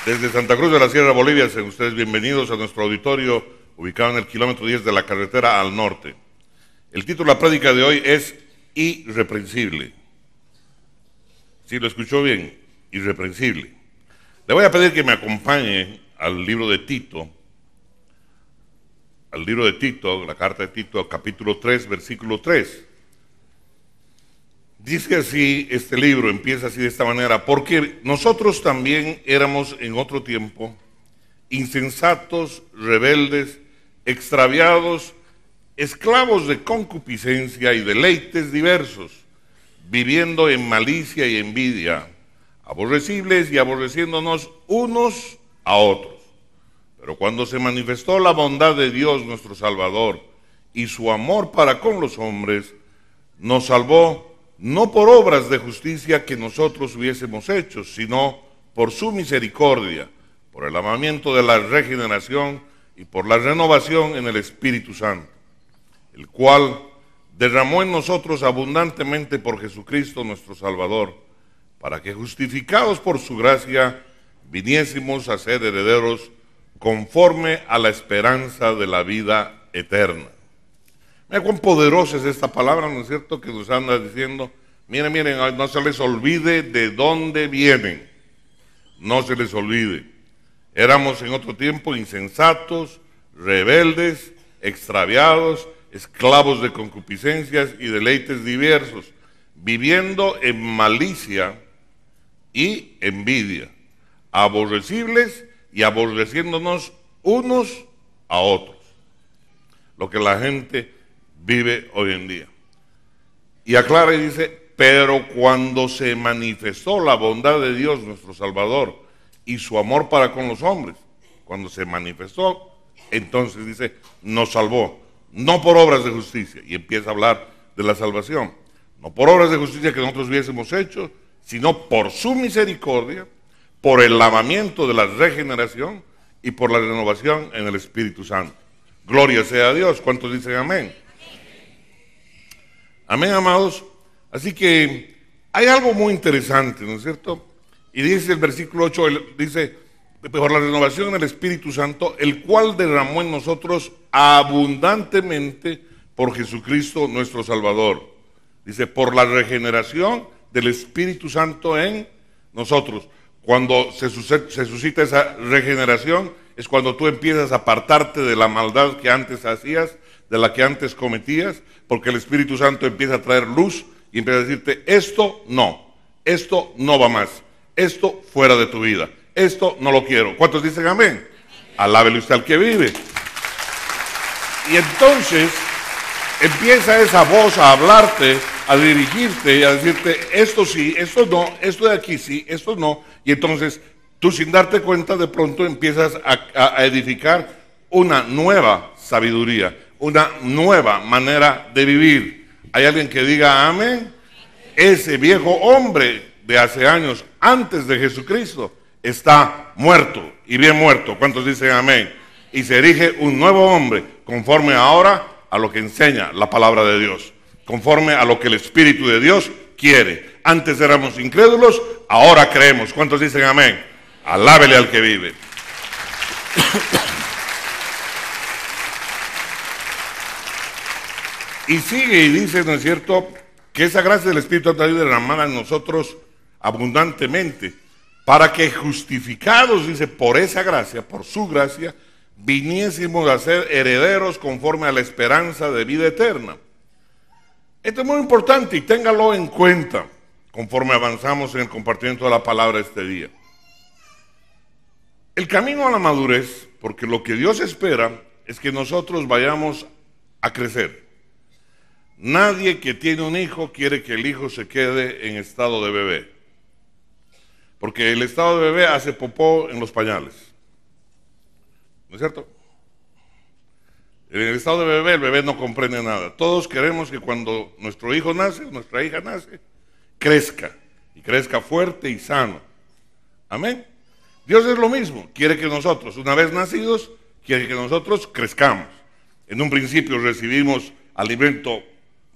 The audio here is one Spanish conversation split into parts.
Desde Santa Cruz de la Sierra, Bolivia, sean ustedes bienvenidos a nuestro auditorio ubicado en el kilómetro 10 de la carretera al norte. El título de la prédica de hoy es Irreprensible. ¿Sí lo escuchó bien? Irreprensible. Le voy a pedir que me acompañe al libro de Tito, la carta de Tito, capítulo 3, versículo 3. Dice así, este libro empieza así de esta manera: porque nosotros también éramos en otro tiempo insensatos, rebeldes, extraviados, esclavos de concupiscencia y deleites diversos, viviendo en malicia y envidia, aborrecibles y aborreciéndonos unos a otros. Pero cuando se manifestó la bondad de Dios nuestro Salvador y su amor para con los hombres, nos salvó no por obras de justicia que nosotros hubiésemos hecho, sino por su misericordia, por el lavamiento de la regeneración y por la renovación en el Espíritu Santo, el cual derramó en nosotros abundantemente por Jesucristo nuestro Salvador, para que justificados por su gracia viniésemos a ser herederos conforme a la esperanza de la vida eterna. Mira cuán poderosa es esta palabra, ¿no es cierto?, que nos anda diciendo: miren, no se les olvide de dónde vienen, no se les olvide. Éramos en otro tiempo insensatos, rebeldes, extraviados, esclavos de concupiscencias y deleites diversos, viviendo en malicia y envidia, aborrecibles y aborreciéndonos unos a otros. Lo que la gente vive hoy en día. Y aclara y dice: pero cuando se manifestó la bondad de Dios nuestro Salvador y su amor para con los hombres, cuando se manifestó, entonces dice, nos salvó, no por obras de justicia, y empieza a hablar de la salvación, no por obras de justicia que nosotros hubiésemos hecho, sino por su misericordia, por el lavamiento de la regeneración y por la renovación en el Espíritu Santo. Gloria sea a Dios. ¿Cuántos dicen amén? Amén, amados. Así que hay algo muy interesante, ¿no es cierto? Y dice el versículo 8, dice, por la renovación en el Espíritu Santo, el cual derramó en nosotros abundantemente por Jesucristo nuestro Salvador. Dice, por la regeneración del Espíritu Santo en nosotros. Cuando se suscita esa regeneración, es cuando tú empiezas a apartarte de la maldad que antes hacías, de la que antes cometías, porque el Espíritu Santo empieza a traer luz y empieza a decirte, esto no va más, esto fuera de tu vida, esto no lo quiero. ¿Cuántos dicen amén? Alábele usted al que vive. Y entonces empieza esa voz a hablarte, a dirigirte y a decirte, esto sí, esto no, esto de aquí sí, esto no. Y entonces tú, sin darte cuenta, de pronto empiezas a edificar una nueva sabiduría, una nueva manera de vivir. ¿Hay alguien que diga amén? Ese viejo hombre de hace años, antes de Jesucristo, está muerto, y bien muerto. ¿Cuántos dicen amén? Y se erige un nuevo hombre, conforme ahora a lo que enseña la palabra de Dios, conforme a lo que el Espíritu de Dios quiere. Antes éramos incrédulos, ahora creemos. ¿Cuántos dicen amén? Alábele al que vive. Y sigue y dice, ¿no es cierto?, que esa gracia del Espíritu ha sido derramada en nosotros abundantemente, para que justificados, dice, por esa gracia, por su gracia, viniésemos a ser herederos conforme a la esperanza de vida eterna. Esto es muy importante y téngalo en cuenta conforme avanzamos en el compartimiento de la palabra este día. El camino a la madurez, porque lo que Dios espera es que nosotros vayamos a crecer. Nadie que tiene un hijo quiere que el hijo se quede en estado de bebé, porque el estado de bebé hace popó en los pañales, ¿no es cierto? En el estado de bebé, el bebé no comprende nada. Todos queremos que cuando nuestro hijo nace, nuestra hija nace, crezca, y crezca fuerte y sano. Amén. Dios es lo mismo, quiere que nosotros, una vez nacidos, quiere que nosotros crezcamos. En un principio recibimos alimento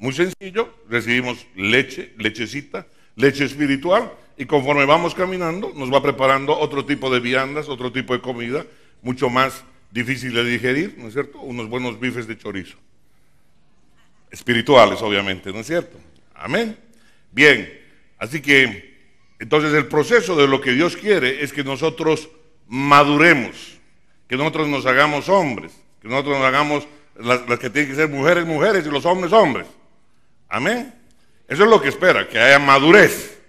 muy sencillo, recibimos leche, lechecita, leche espiritual, y conforme vamos caminando nos va preparando otro tipo de viandas, otro tipo de comida, mucho más difícil de digerir, ¿no es cierto? Unos buenos bifes de chorizo. Espirituales, obviamente, ¿no es cierto? Amén. Bien, así que, entonces el proceso de lo que Dios quiere es que nosotros maduremos, que nosotros nos hagamos hombres, que nosotros nos hagamos las que tienen que ser mujeres, mujeres y los hombres, hombres. Amén. Eso es lo que espera, que haya madurez.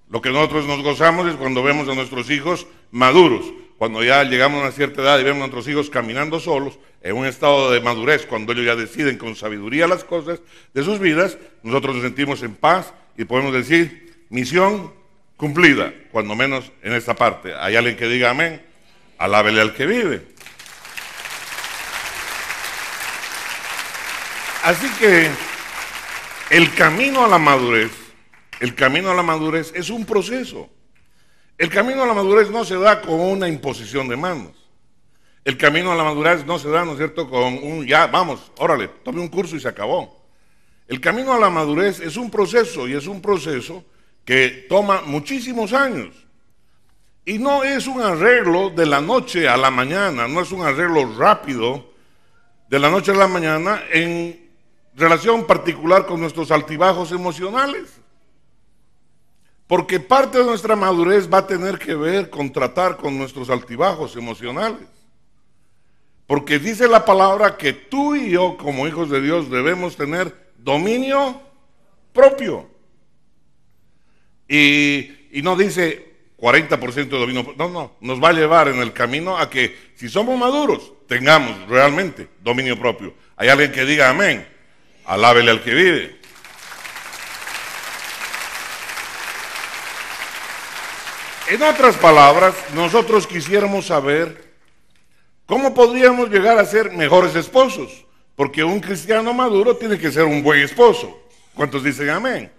Lo que nosotros nos gozamos es cuando vemos a nuestros hijos maduros. Cuando ya llegamos a una cierta edad y vemos a nuestros hijos caminando solos, en un estado de madurez, cuando ellos ya deciden con sabiduría las cosas de sus vidas, nosotros nos sentimos en paz y podemos decir, misión cumplida, cuando menos en esta parte. ¿Hay alguien que diga amén? Alábele al que vive. Así que el camino a la madurez es un proceso. El camino a la madurez no se da con una imposición de manos. El camino a la madurez no se da, ¿no es cierto?, con un ya, vamos, órale, tome un curso y se acabó. El camino a la madurez es un proceso, y es un proceso que toma muchísimos años. Y no es un arreglo de la noche a la mañana, no es un arreglo rápido de la noche a la mañana en relación particular con nuestros altibajos emocionales. Porque parte de nuestra madurez va a tener que ver con tratar con nuestros altibajos emocionales. Porque dice la palabra que tú y yo, como hijos de Dios, debemos tener dominio propio. Y no dice 40% de dominio propio. No, nos va a llevar en el camino a que, si somos maduros, tengamos realmente dominio propio. Hay alguien que diga amén. Alábele al que vive. En otras palabras, nosotros quisiéramos saber cómo podríamos llegar a ser mejores esposos, porque un cristiano maduro tiene que ser un buen esposo. ¿Cuántos dicen amén?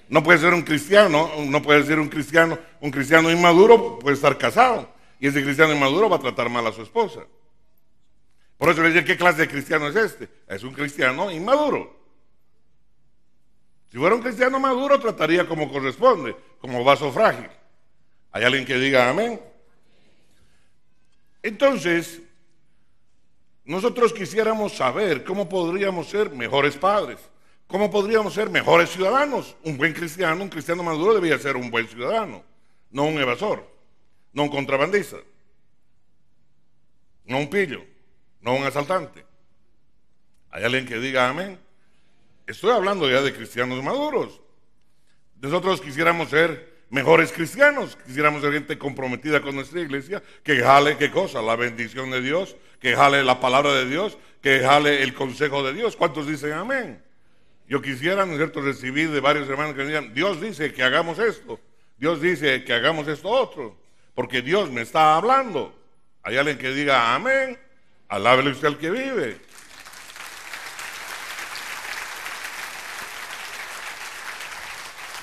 No puede ser un cristiano, no puede ser un cristiano inmaduro puede estar casado, y ese cristiano inmaduro va a tratar mal a su esposa. Por eso le dicen, ¿qué clase de cristiano es este? Es un cristiano inmaduro. Si fuera un cristiano maduro, trataría como corresponde, como vaso frágil. ¿Hay alguien que diga amén? Entonces, nosotros quisiéramos saber cómo podríamos ser mejores padres, cómo podríamos ser mejores ciudadanos. Un cristiano maduro debía ser un buen ciudadano, no un evasor, no un contrabandista, no un pillo, no un asaltante. ¿Hay alguien que diga amén? Estoy hablando ya de cristianos maduros. Nosotros quisiéramos ser mejores cristianos, quisiéramos ser gente comprometida con nuestra iglesia, que jale, ¿qué cosa? La bendición de Dios, que jale la palabra de Dios, que jale el consejo de Dios. ¿Cuántos dicen amén? Yo quisiera, ¿no es cierto?, recibir de varios hermanos que me digan, Dios dice que hagamos esto, Dios dice que hagamos esto otro, porque Dios me está hablando. ¿Hay alguien que diga amén? Alábele usted al que vive.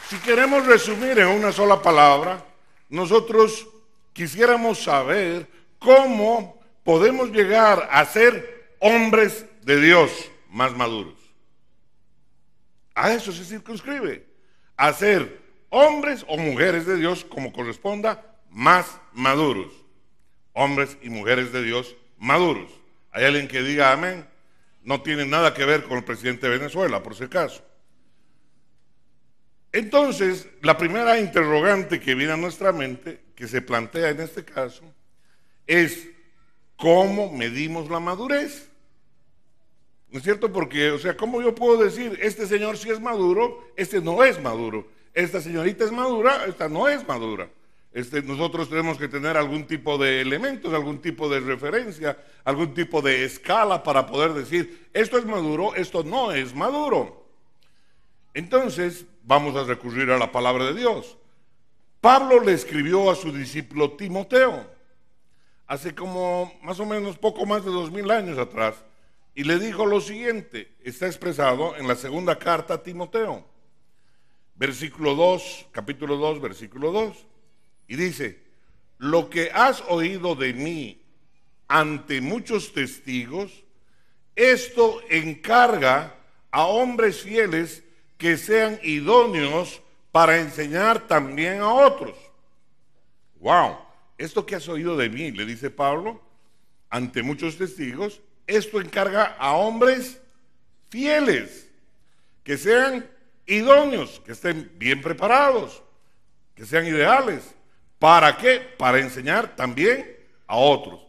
Si queremos resumir en una sola palabra, nosotros quisiéramos saber cómo podemos llegar a ser hombres de Dios más maduros. A eso se circunscribe, a ser hombres o mujeres de Dios, como corresponda, más maduros. Hombres y mujeres de Dios maduros. ¿Hay alguien que diga amén? No tiene nada que ver con el presidente de Venezuela, por si acaso. Entonces, la primera interrogante que viene a nuestra mente, que se plantea en este caso, es ¿cómo medimos la madurez? ¿No es cierto? Porque, o sea, ¿cómo yo puedo decir, este señor sí es maduro, este no es maduro? Esta señorita es madura, esta no es madura. Nosotros tenemos que tener algún tipo de elementos, algún tipo de referencia, algún tipo de escala para poder decir, esto es maduro, esto no es maduro. Entonces, vamos a recurrir a la palabra de Dios. Pablo le escribió a su discípulo Timoteo, hace como más o menos poco más de 2000 años atrás, y le dijo lo siguiente, está expresado en la segunda carta a Timoteo, capítulo 2, versículo 2, y dice, lo que has oído de mí ante muchos testigos, esto encarga a hombres fieles que sean idóneos para enseñar también a otros. Wow, esto que has oído de mí, le dice Pablo, ante muchos testigos, esto encarga a hombres fieles, que sean idóneos, que estén bien preparados, que sean ideales. ¿Para qué? Para enseñar también a otros.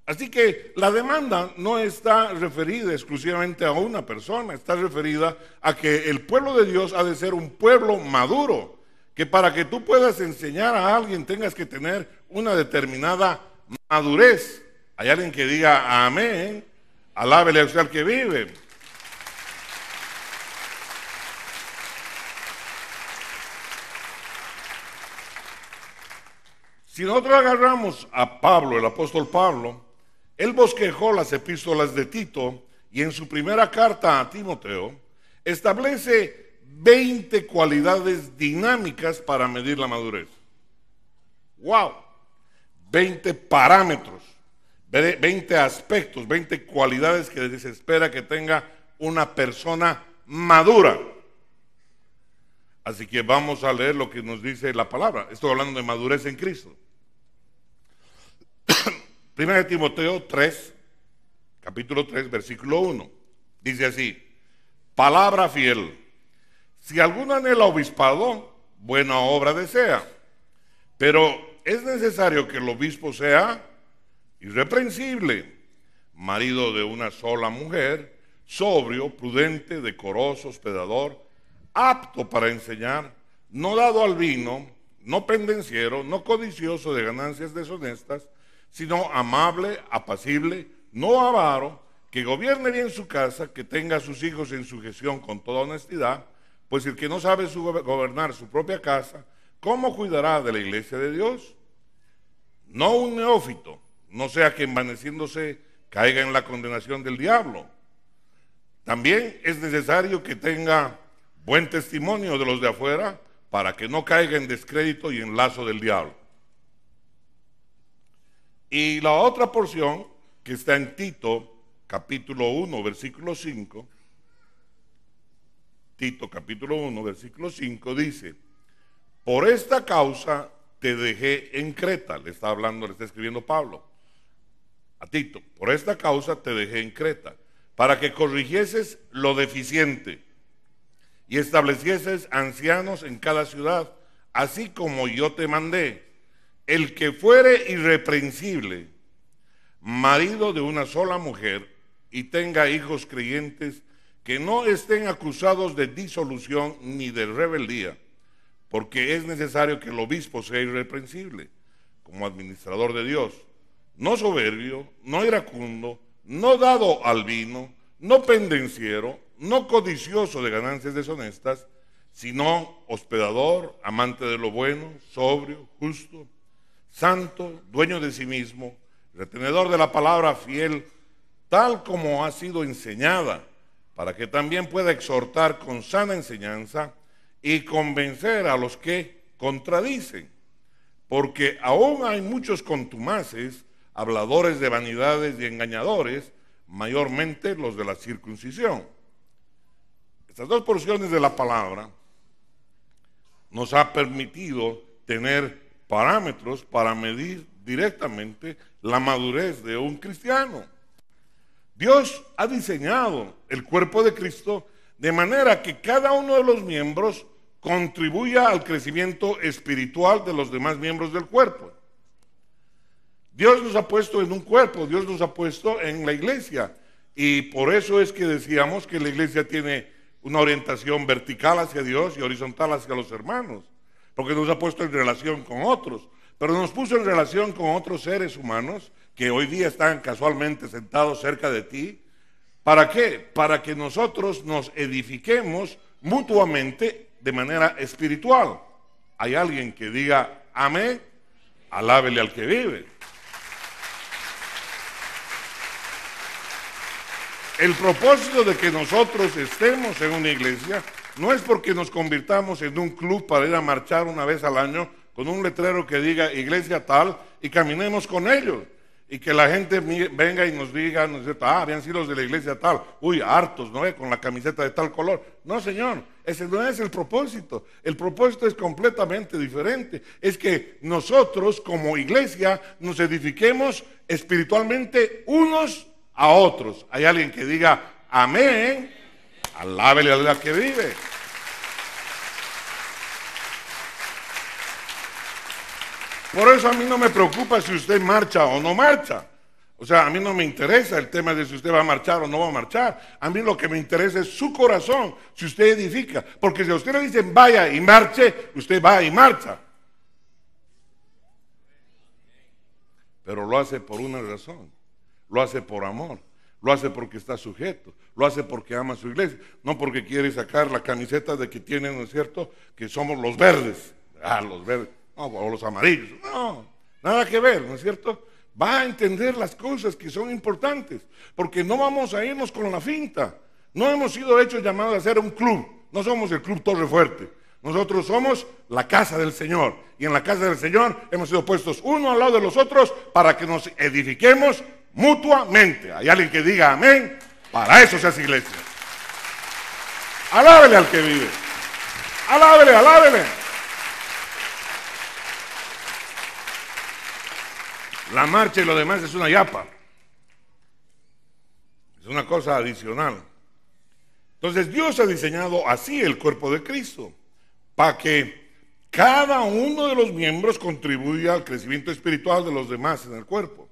Así que la demanda no está referida exclusivamente a una persona, está referida a que el pueblo de Dios ha de ser un pueblo maduro, que para que tú puedas enseñar a alguien tengas que tener una determinada madurez. Hay alguien que diga amén, alábele a usted al que vive. Si nosotros agarramos a Pablo, el apóstol Pablo, él bosquejó las epístolas de Tito y en su primera carta a Timoteo establece 20 cualidades dinámicas para medir la madurez. ¡Wow! 20 parámetros, 20 aspectos, 20 cualidades que se espera que tenga una persona madura. Así que vamos a leer lo que nos dice la palabra. Estoy hablando de madurez en Cristo. 1 Timoteo 3, capítulo 3, versículo 1. Dice así: palabra fiel. Si alguno anhela obispado, buena obra desea. Pero es necesario que el obispo sea irreprensible, marido de una sola mujer, sobrio, prudente, decoroso, hospedador, apto para enseñar, no dado al vino, no pendenciero, no codicioso de ganancias deshonestas, sino amable, apacible, no avaro, que gobierne bien su casa, que tenga a sus hijos en sujeción con toda honestidad, pues el que no sabe gobernar su propia casa, ¿cómo cuidará de la iglesia de Dios? No un neófito, no sea que envaneciéndose caiga en la condenación del diablo. También es necesario que tenga buen testimonio de los de afuera, para que no caiga en descrédito y en lazo del diablo. Y la otra porción que está en Tito, capítulo 1, versículo 5, Tito, capítulo 1, versículo 5, dice: por esta causa te dejé en Creta. Le está hablando, le está escribiendo Pablo a Tito. Por esta causa te dejé en Creta, para que corrigieses lo deficiente y establecieses ancianos en cada ciudad, así como yo te mandé. El que fuere irreprensible, marido de una sola mujer, y tenga hijos creyentes, que no estén acusados de disolución ni de rebeldía, porque es necesario que el obispo sea irreprensible, como administrador de Dios, no soberbio, no iracundo, no dado al vino, no pendenciero, no codicioso de ganancias deshonestas, sino hospedador, amante de lo bueno, sobrio, justo, santo, dueño de sí mismo, retenedor de la palabra, fiel, tal como ha sido enseñada, para que también pueda exhortar con sana enseñanza y convencer a los que contradicen, porque aún hay muchos contumaces, habladores de vanidades y engañadores, mayormente los de la circuncisión. Estas dos porciones de la palabra nos ha permitido tener parámetros para medir directamente la madurez de un cristiano. Dios ha diseñado el cuerpo de Cristo de manera que cada uno de los miembros contribuya al crecimiento espiritual de los demás miembros del cuerpo. Dios nos ha puesto en un cuerpo, Dios nos ha puesto en la iglesia, y por eso es que decíamos que la iglesia tiene una orientación vertical hacia Dios y horizontal hacia los hermanos, porque nos ha puesto en relación con otros, pero nos puso en relación con otros seres humanos que hoy día están casualmente sentados cerca de ti. ¿Para qué? Para que nosotros nos edifiquemos mutuamente de manera espiritual. ¿Hay alguien que diga amén? Alábele al que vive. El propósito de que nosotros estemos en una iglesia no es porque nos convirtamos en un club para ir a marchar una vez al año con un letrero que diga iglesia tal y caminemos con ellos. y que la gente venga y nos diga, ¿no es cierto? Ah, habían sido los de la iglesia tal, uy, hartos, ¿no? Con la camiseta de tal color. No, señor, ese no es el propósito. El propósito es completamente diferente. Es que nosotros como iglesia nos edifiquemos espiritualmente unos a otros. Hay alguien que diga amén, alábele al que vive. Por eso a mí no me preocupa si usted marcha o no marcha. O sea, a mí no me interesa el tema de si usted va a marchar o no va a marchar. A mí lo que me interesa es su corazón, si usted edifica. Porque si a usted le dicen vaya y marche, usted va y marcha. Pero lo hace por una razón. Lo hace por amor. Lo hace porque está sujeto. Lo hace porque ama a su iglesia. No porque quiere sacar la camiseta de que tienen, ¿no es cierto?, que somos los verdes. Ah, los verdes. No, o los amarillos. No, nada que ver, ¿no es cierto? Va a entender las cosas que son importantes, porque no vamos a irnos con la finta. No hemos sido hechos llamados a ser un club. No somos el Club Torre Fuerte. Nosotros somos la casa del Señor. Y en la casa del Señor hemos sido puestos uno al lado de los otros para que nos edifiquemos mutuamente. Hay alguien que diga amén. Para eso se hace iglesia. Alábele al que vive. Alábele, alábele. La marcha y lo demás es una yapa. Es una cosa adicional. Entonces Dios ha diseñado así el cuerpo de Cristo, para que cada uno de los miembros contribuya al crecimiento espiritual de los demás en el cuerpo.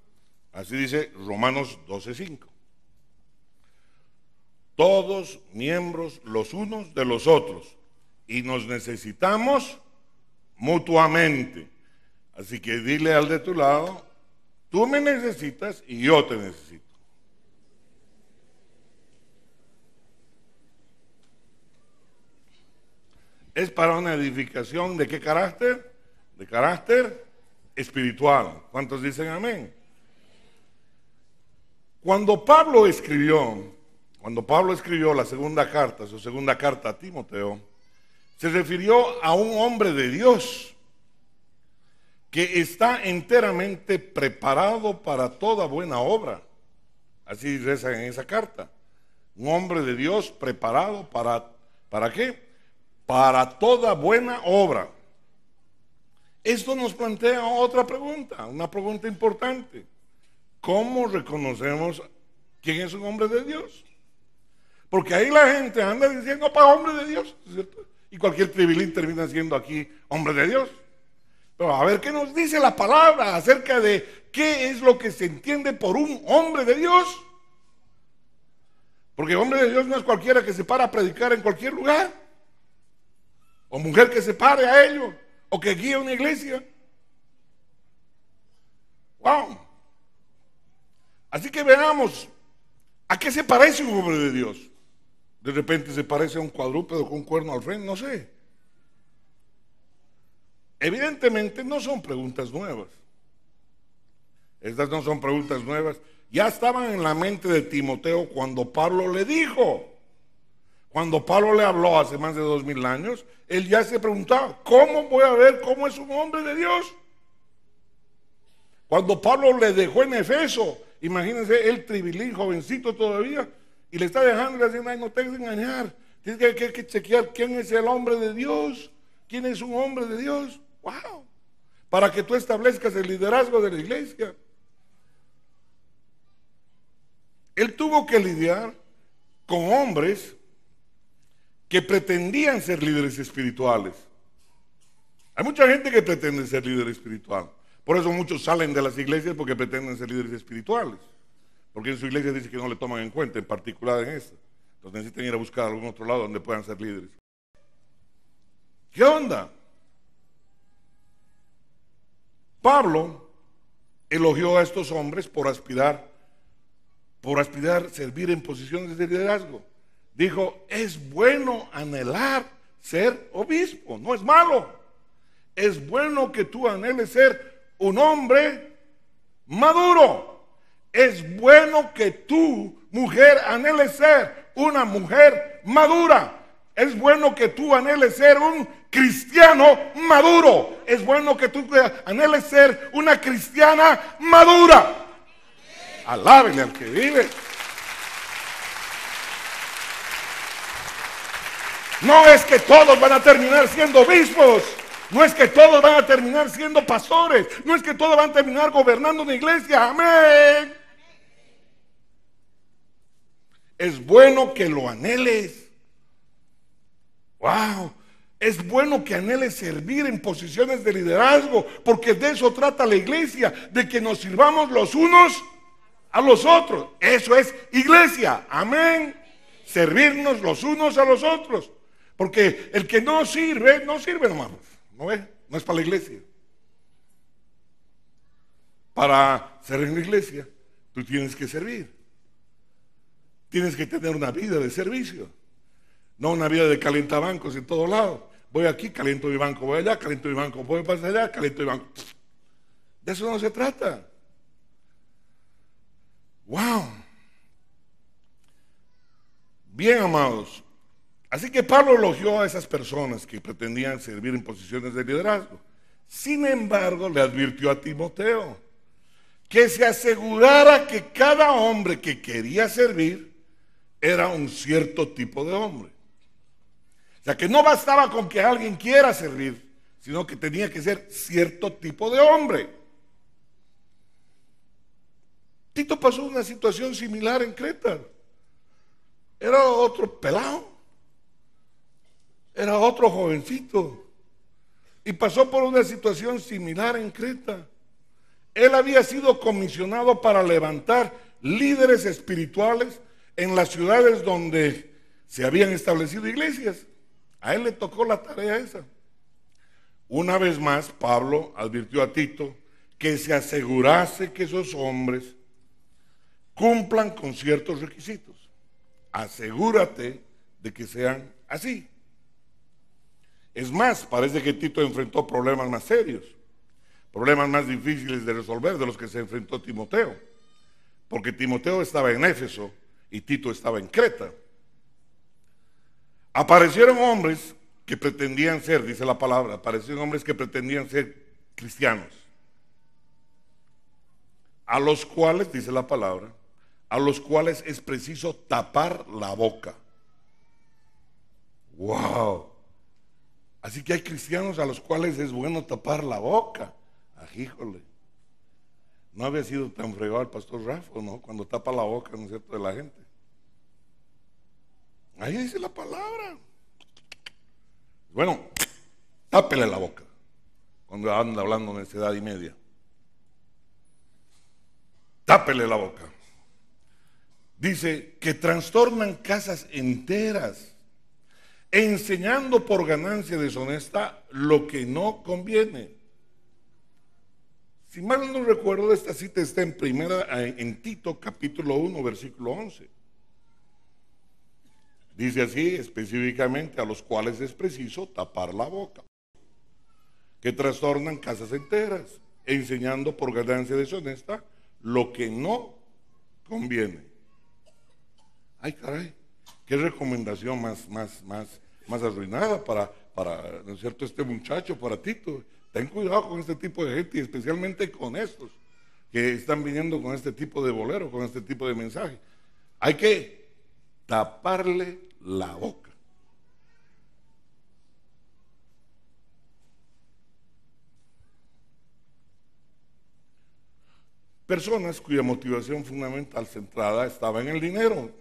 Así dice Romanos 12:5. Todos miembros los unos de los otros, y nos necesitamos mutuamente. Así que dile al de tu lado, tú me necesitas y yo te necesito. Es para una edificación ¿de qué carácter? De carácter espiritual. ¿Cuántos dicen amén? Cuando Pablo escribió la segunda carta, su segunda carta a Timoteo, se refirió a un hombre de Dios que está enteramente preparado para toda buena obra. Así reza en esa carta. Un hombre de Dios preparado ¿para qué? Para toda buena obra. Esto nos plantea otra pregunta, una pregunta importante. ¿Cómo reconocemos quién es un hombre de Dios? Porque ahí la gente anda diciendo para hombre de Dios, ¿cierto? Y cualquier tribilín termina siendo aquí hombre de Dios. Pero a ver qué nos dice la palabra acerca de qué es lo que se entiende por un hombre de Dios. Porque hombre de Dios no es cualquiera que se para a predicar en cualquier lugar, o mujer que se pare a ello, o que guíe una iglesia. Wow. Así que veamos, ¿a qué se parece un hombre de Dios? De repente se parece a un cuadrúpedo con un cuerno al frente, no sé. Evidentemente no son preguntas nuevas. Estas no son preguntas nuevas. Ya estaban en la mente de Timoteo cuando Pablo le dijo. Cuando Pablo le habló hace más de 2000 años, él ya se preguntaba, ¿cómo voy a ver cómo es un hombre de Dios? Cuando Pablo le dejó en Efeso, imagínense, el tribilín, jovencito todavía, y le está dejando y le diciendo, ay, no te dejes engañar, tienes que chequear quién es el hombre de Dios, quién es un hombre de Dios. Wow, para que tú establezcas el liderazgo de la iglesia. Él tuvo que lidiar con hombres que pretendían ser líderes espirituales. Hay mucha gente que pretende ser líder espiritual. Por eso muchos salen de las iglesias porque pretenden ser líderes espirituales. Porque en su iglesia dice que no le toman en cuenta, en particular en esta. Entonces necesitan ir a buscar a algún otro lado donde puedan ser líderes. ¿Qué onda? Pablo elogió a estos hombres por aspirar servir en posiciones de liderazgo. Dijo, es bueno anhelar ser obispo, no es malo. Es bueno que tú anheles ser un hombre maduro. Es bueno que tú, mujer, anheles ser una mujer madura. Es bueno que tú anheles ser un cristiano maduro. Es bueno que tú anheles ser una cristiana madura. Alábele al que vive. No es que todos van a terminar siendo obispos. No es que todos van a terminar siendo pastores. No es que todos van a terminar gobernando una iglesia. Amén. Es bueno que lo anheles. Wow. Es bueno que anheles servir en posiciones de liderazgo, porque de eso trata la iglesia, de que nos sirvamos los unos a los otros. Eso es iglesia. Amén. Servirnos los unos a los otros. Porque el que no sirve, no sirve nomás. ¿No es? No es para la iglesia. Para servir en la iglesia, tú tienes que servir. Tienes que tener una vida de servicio. No una vida de calentabancos en todo lado. Voy aquí, caliento mi banco, voy allá, caliento mi banco, voy para allá, caliento mi banco. De eso no se trata. Wow. Bien, amados. Así que Pablo elogió a esas personas que pretendían servir en posiciones de liderazgo. Sin embargo, le advirtió a Timoteo que se asegurara que cada hombre que quería servir era un cierto tipo de hombre. O sea, que no bastaba con que alguien quiera servir, sino que tenía que ser cierto tipo de hombre. Tito pasó una situación similar en Creta. Era otro pelado. Era otro jovencito y pasó por una situación similar en Creta. Él había sido comisionado para levantar líderes espirituales en las ciudades donde se habían establecido iglesias. A él le tocó la tarea esa. Una vez más, Pablo advirtió a Tito que se asegurase que esos hombres cumplan con ciertos requisitos. Asegúrate de que sean así. Es más, parece que Tito enfrentó problemas más serios, problemas más difíciles de resolver de los que se enfrentó Timoteo, porque Timoteo estaba en Éfeso y Tito estaba en Creta. Aparecieron hombres que pretendían ser, dice la palabra, aparecieron hombres que pretendían ser cristianos, a los cuales, dice la palabra, a los cuales es preciso tapar la boca. ¡Wow! Así que hay cristianos a los cuales es bueno tapar la boca. Híjole, no había sido tan fregado el pastor Rafa, ¿no? Cuando tapa la boca, ¿no es cierto?, de la gente. Ahí dice la palabra. Bueno, tápele la boca cuando anda hablando necedad y media. Tápele la boca. Dice que trastornan casas enteras, enseñando por ganancia deshonesta lo que no conviene. Si mal no recuerdo, esta cita está en Tito capítulo 1 versículo 11. Dice así específicamente: a los cuales es preciso tapar la boca, que trastornan casas enteras, enseñando por ganancia deshonesta lo que no conviene. Ay, caray, qué recomendación más arruinada para, ¿no es cierto?, este muchacho, para Tito. Ten cuidado con este tipo de gente y especialmente con estos que están viniendo con este tipo de bolero, con este tipo de mensaje. Hay que taparle la boca. Personas cuya motivación fundamental centrada estaba en el dinero.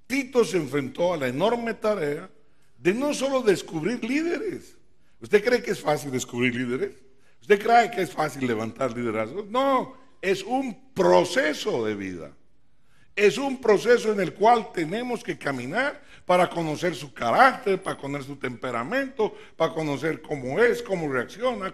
Tito se enfrentó a la enorme tarea de no solo descubrir líderes. ¿Usted cree que es fácil descubrir líderes? ¿Usted cree que es fácil levantar liderazgos? No, es un proceso de vida. Es un proceso en el cual tenemos que caminar para conocer su carácter, para conocer su temperamento, para conocer cómo es, cómo reacciona,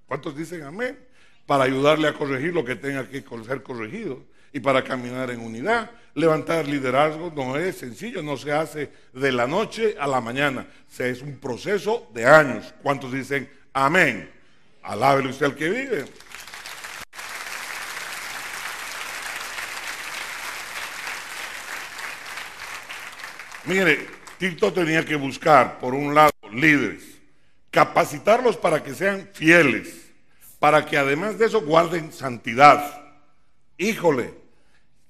¿cuántos dicen amén? Para ayudarle a corregir lo que tenga que ser corregido y para caminar en unidad. Levantar liderazgo no es sencillo, no se hace de la noche a la mañana, es un proceso de años. ¿Cuántos dicen amén? Alábele usted al que vive. Mire, Tito tenía que buscar, por un lado, líderes, capacitarlos para que sean fieles, para que además de eso guarden santidad. Híjole,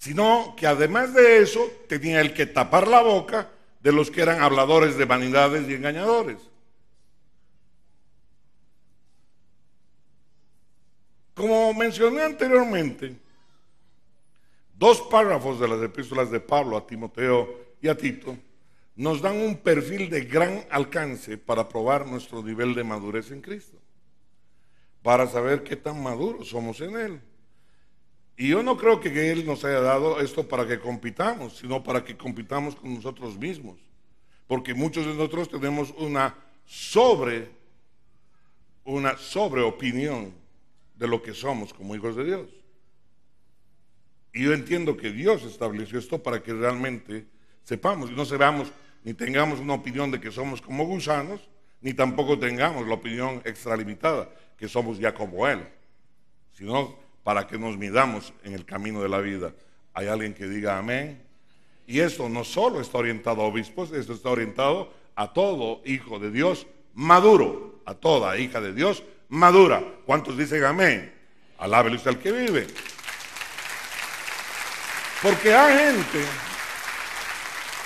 sino que además de eso tenía él que tapar la boca de los que eran habladores de vanidades y engañadores. Como mencioné anteriormente, 2 párrafos de las epístolas de Pablo a Timoteo y a Tito nos dan un perfil de gran alcance para probar nuestro nivel de madurez en Cristo, para saber qué tan maduros somos en Él. Y yo no creo que Él nos haya dado esto para que compitamos, sino para que compitamos con nosotros mismos, porque muchos de nosotros tenemos una sobreopinión de lo que somos como hijos de Dios. Y yo entiendo que Dios estableció esto para que realmente sepamos y no sepamos ni tengamos una opinión de que somos como gusanos, ni tampoco tengamos la opinión extralimitada que somos ya como Él, sino para que nos midamos en el camino de la vida. Hay alguien que diga amén. Y esto no solo está orientado a obispos, esto está orientado a todo hijo de Dios maduro, a toda hija de Dios madura. ¿Cuántos dicen amén? Alábele usted al que vive. Porque hay gente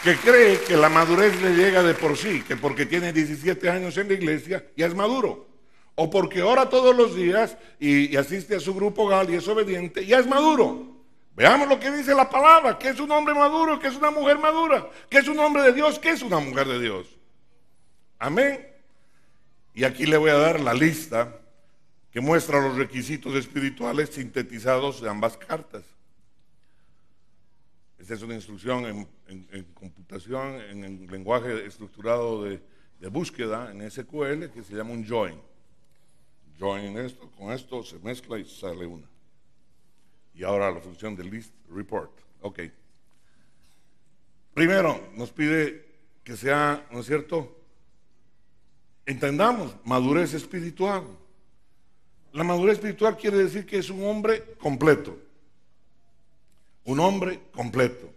que cree que la madurez le llega de por sí, que porque tiene 17 años en la iglesia ya es maduro, o porque ora todos los días y asiste a su grupo GAL y es obediente, ya es maduro. Veamos lo que dice la palabra, que es un hombre maduro, que es una mujer madura, que es un hombre de Dios, que es una mujer de Dios. Amén. Y aquí le voy a dar la lista que muestra los requisitos espirituales sintetizados de ambas cartas. Esta es una instrucción en computación, en el lenguaje estructurado de búsqueda, en SQL, que se llama un join. Join esto, con esto se mezcla y sale una. Y ahora la función de list report. Ok. Primero, nos pide que sea, ¿no es cierto?, entendamos, madurez espiritual. La madurez espiritual quiere decir que es un hombre completo. Un hombre completo.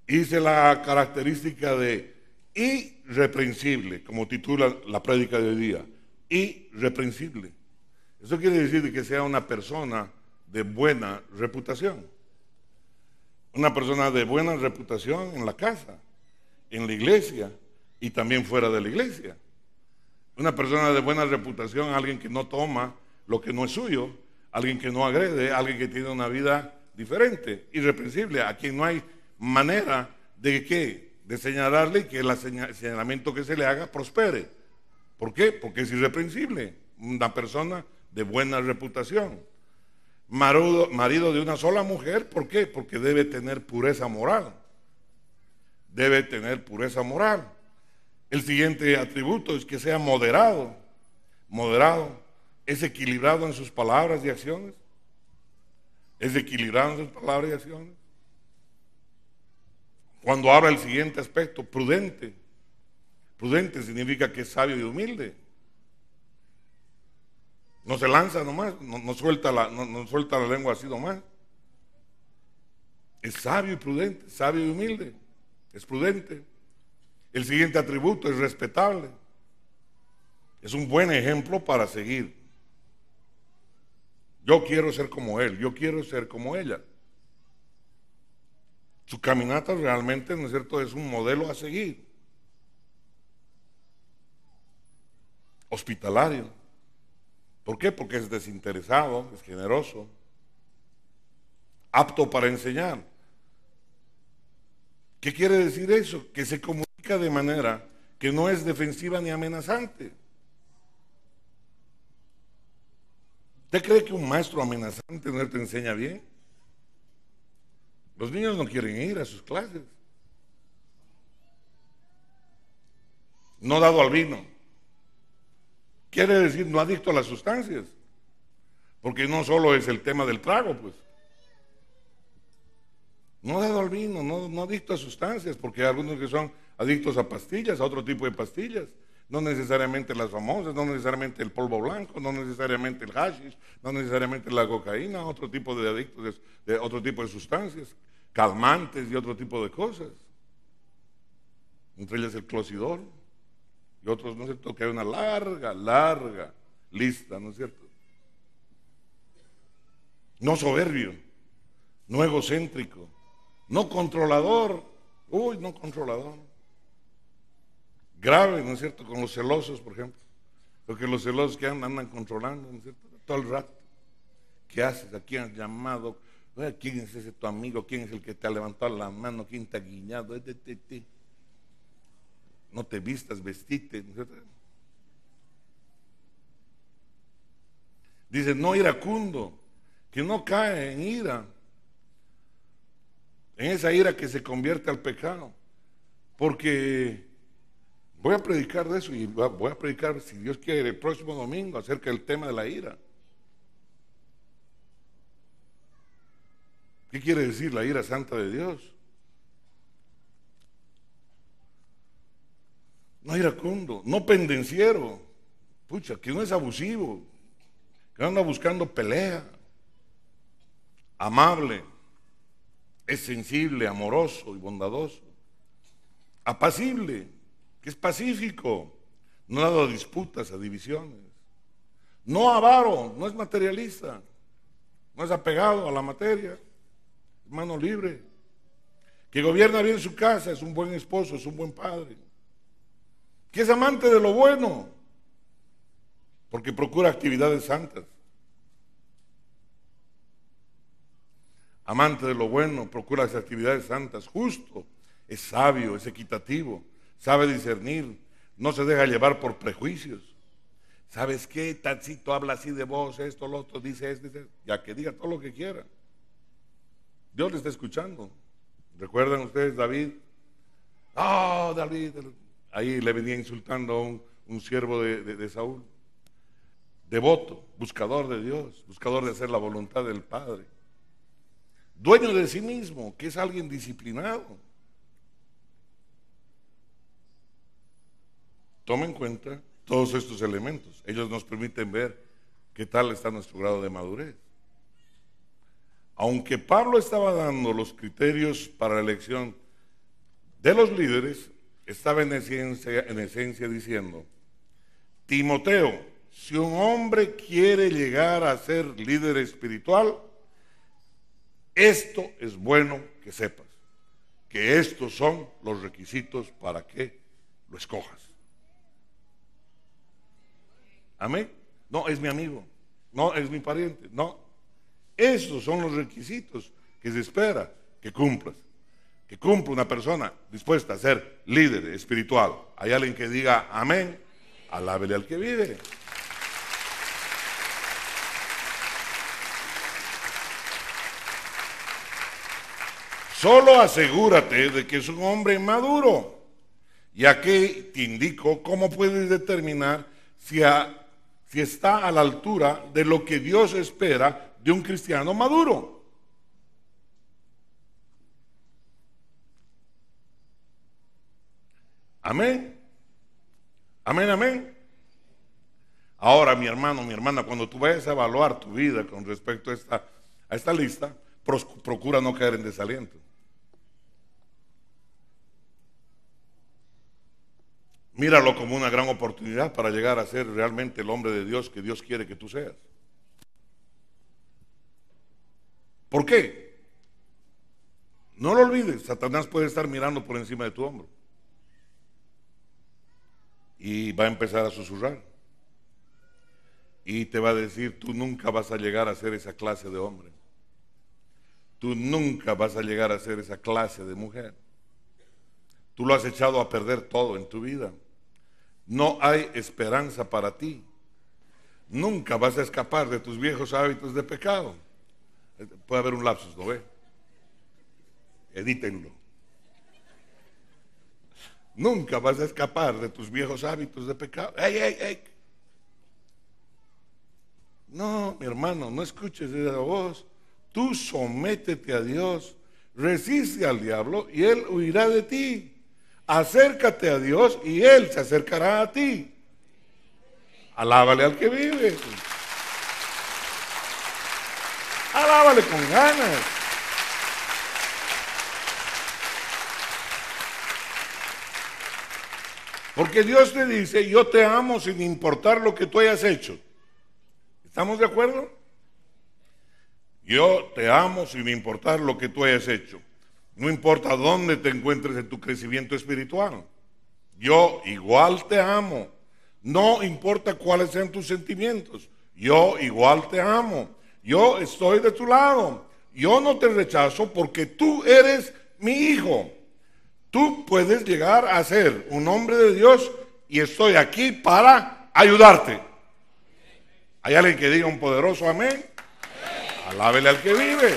Hice la característica de irreprensible, como titula la prédica de hoy día. Irreprensible. Eso quiere decir que sea una persona de buena reputación. Una persona de buena reputación en la casa, en la iglesia y también fuera de la iglesia. Una persona de buena reputación, alguien que no toma lo que no es suyo, alguien que no agrede, alguien que tiene una vida diferente, irreprensible, a quien no hay manera de ¿qué? De señalarle y que el señalamiento que se le haga prospere. ¿Por qué? Porque es irreprensible, una persona de buena reputación. Marido de una sola mujer, ¿por qué? Porque debe tener pureza moral. Debe tener pureza moral. El siguiente atributo es que sea moderado. Moderado. ¿Es equilibrado en sus palabras y acciones? ¿Es equilibrado en sus palabras y acciones? Cuando habla el siguiente aspecto, prudente. Prudente significa que es sabio y humilde. No se lanza nomás, no suelta la lengua así nomás. Es sabio y prudente, sabio y humilde. Es prudente. El siguiente atributo es respetable. Es un buen ejemplo para seguir. Yo quiero ser como él, yo quiero ser como ella. Su caminata realmente, ¿no es cierto?, es un modelo a seguir. Hospitalario. ¿Por qué? Porque es desinteresado, es generoso, apto para enseñar. ¿Qué quiere decir eso? Que se comunica de manera que no es defensiva ni amenazante. ¿Usted cree que un maestro amenazante no te enseña bien? Los niños no quieren ir a sus clases. No dado al vino. Quiere decir no adicto a las sustancias. Porque no solo es el tema del trago, pues. No dado al vino, no adicto a sustancias, porque hay algunos que son adictos a pastillas, a otro tipo de pastillas. No necesariamente las famosas, no necesariamente el polvo blanco, no necesariamente el hashish, no necesariamente la cocaína, otro tipo de adictos, de otro tipo de sustancias, calmantes y otro tipo de cosas. Entre ellas el clocidor y otros, ¿no es cierto?, que hay una larga lista, ¿no es cierto? No soberbio, no egocéntrico, no controlador. Uy, no controlador. Grave, ¿no es cierto? Con los celosos, por ejemplo. Porque los celosos que andan controlando, ¿no es cierto? Todo el rato. ¿Qué haces? ¿A quién has llamado? ¿Quién es ese tu amigo? ¿Quién es el que te ha levantado la mano? ¿Quién te ha guiñado? No te vistas, vestite, ¿no es cierto? Dice, no iracundo, que no cae en ira, en esa ira que se convierte al pecado. Porque voy a predicar de eso y voy a predicar, si Dios quiere, el próximo domingo acerca del tema de la ira. ¿Qué quiere decir la ira santa de Dios? No iracundo, no pendenciero, pucha, que no es abusivo, que anda buscando pelea, amable, es sensible, amoroso y bondadoso, apacible, que es pacífico, no ha dado disputas, a divisiones, no avaro, no es materialista, no es apegado a la materia, es mano libre, que gobierna bien su casa, es un buen esposo, es un buen padre, que es amante de lo bueno, porque procura actividades santas. Amante de lo bueno, procura las actividades santas, justo, es sabio, es equitativo, sabe discernir, no se deja llevar por prejuicios. ¿Sabes qué? Tancito habla así de vos, esto, lo otro, dice esto, ya que diga todo lo que quiera. Dios le está escuchando. ¿Recuerdan ustedes David? Oh, David, ahí le venía insultando a un siervo de Saúl. Devoto, buscador de Dios, buscador de hacer la voluntad del Padre. Dueño de sí mismo, que es alguien disciplinado. Toma en cuenta todos estos elementos. Ellos nos permiten ver qué tal está nuestro grado de madurez. Aunque Pablo estaba dando los criterios para la elección de los líderes, estaba en esencia diciendo, Timoteo, si un hombre quiere llegar a ser líder espiritual, esto es bueno que sepas, que estos son los requisitos para que lo escojas. Amén. No, es mi amigo. No, es mi pariente. No. Estos son los requisitos que se espera que cumplas. Que cumpla una persona dispuesta a ser líder espiritual. Hay alguien que diga amén. Alábele al que vive. Solo asegúrate de que es un hombre maduro. Y aquí te indico cómo puedes determinar si está a la altura de lo que Dios espera de un cristiano maduro. Amén. Amén, amén. Ahora, mi hermano, mi hermana, cuando tú vayas a evaluar tu vida con respecto a esta lista, procura no caer en desaliento. Míralo como una gran oportunidad para llegar a ser realmente el hombre de Dios que Dios quiere que tú seas. ¿Por qué? No lo olvides, Satanás puede estar mirando por encima de tu hombro y va a empezar a susurrar y te va a decir, tú nunca vas a llegar a ser esa clase de hombre, tú nunca vas a llegar a ser esa clase de mujer, tú lo has echado a perder todo en tu vida. No hay esperanza para ti. Nunca vas a escapar de tus viejos hábitos de pecado. Puede haber un lapsus, ¿no ve? Edítenlo. Nunca vas a escapar de tus viejos hábitos de pecado. ¡Ey, ey, ey! No, mi hermano, no escuches esa voz. Tú sométete a Dios, resiste al diablo y él huirá de ti. Acércate a Dios y Él se acercará a ti. Alábale al que vive. Alábale con ganas. Porque Dios te dice, yo te amo sin importar lo que tú hayas hecho. ¿Estamos de acuerdo? Yo te amo sin importar lo que tú hayas hecho. No importa dónde te encuentres en tu crecimiento espiritual. Yo igual te amo. No importa cuáles sean tus sentimientos. Yo igual te amo. Yo estoy de tu lado. Yo no te rechazo porque tú eres mi hijo. Tú puedes llegar a ser un hombre de Dios y estoy aquí para ayudarte. ¿Hay alguien que diga un poderoso amén? Alábele al que vive.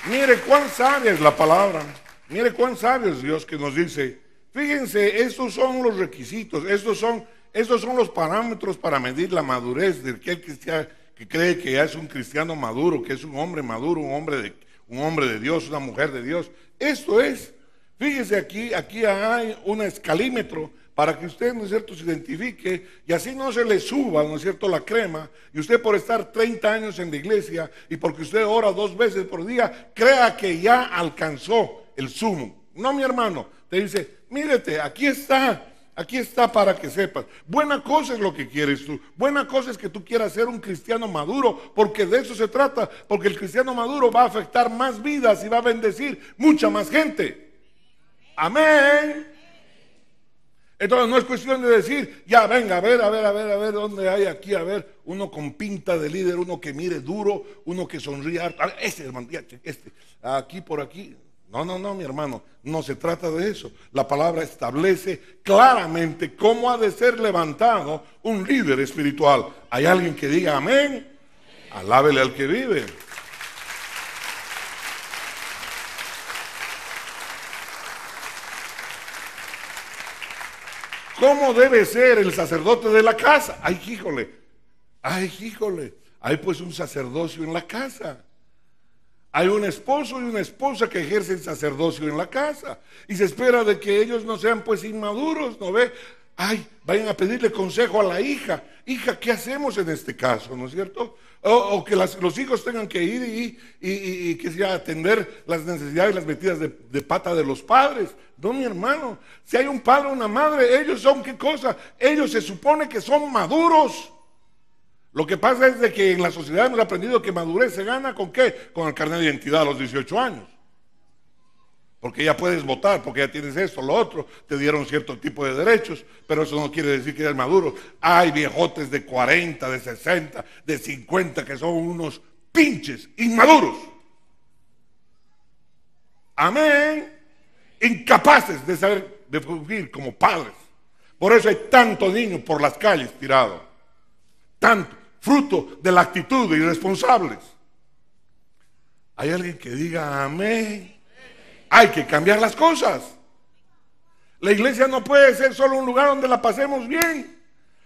Mire cuán sabia es la palabra. Mire cuán sabio es Dios que nos dice, fíjense, estos son los requisitos, estos son los parámetros para medir la madurez de aquel que cree que ya es un cristiano maduro, que es un hombre maduro, un hombre de Dios, una mujer de Dios. Esto es, fíjese aquí hay un escalímetro para que usted, ¿no es cierto?, se identifique y así no se le suba, ¿no es cierto?, la crema, y usted por estar 30 años en la iglesia y porque usted ora 2 veces por día, crea que ya alcanzó el sumo. No, mi hermano, te dice, mírete, aquí está para que sepas. Buena cosa es lo que quieres tú, buena cosa es que tú quieras ser un cristiano maduro, porque de eso se trata, porque el cristiano maduro va a afectar más vidas y va a bendecir mucha más gente. Amén. Entonces no es cuestión de decir, ya venga, a ver, dónde hay aquí, a ver, uno con pinta de líder, uno que mire duro, uno que sonríe harto, hermano, aquí por aquí. No, mi hermano, no se trata de eso. La palabra establece claramente cómo ha de ser levantado un líder espiritual. ¿Hay alguien que diga amén? Alábele al que vive. ¿Cómo debe ser el sacerdote de la casa? Ay, híjole. Hay pues un sacerdocio en la casa. Hay un esposo y una esposa que ejercen sacerdocio en la casa. Y se espera de que ellos no sean pues inmaduros, ¿no ve? Ay, vayan a pedirle consejo a la hija. Hija, ¿qué hacemos en este caso? ¿No es cierto? O que los hijos tengan que ir y que sea atender las necesidades y las metidas de pata de los padres. No, mi hermano. Si hay un padre o una madre, ellos son ¿qué cosa? Ellos se supone que son maduros. Lo que pasa es de que en la sociedad hemos aprendido que madurez se gana ¿con qué? Con el carnet de identidad a los 18 años. Porque ya puedes votar, porque ya tienes esto, lo otro, te dieron cierto tipo de derechos, pero eso no quiere decir que eres maduro. Hay viejotes de 40, de 60, de 50 que son unos pinches inmaduros. Amén. Incapaces de saber, de vivir como padres. Por eso hay tanto niño por las calles tirado. Tanto, fruto de la actitud de irresponsables. ¿Hay alguien que diga amén? Hay que cambiar las cosas. La iglesia no puede ser solo un lugar donde la pasemos bien,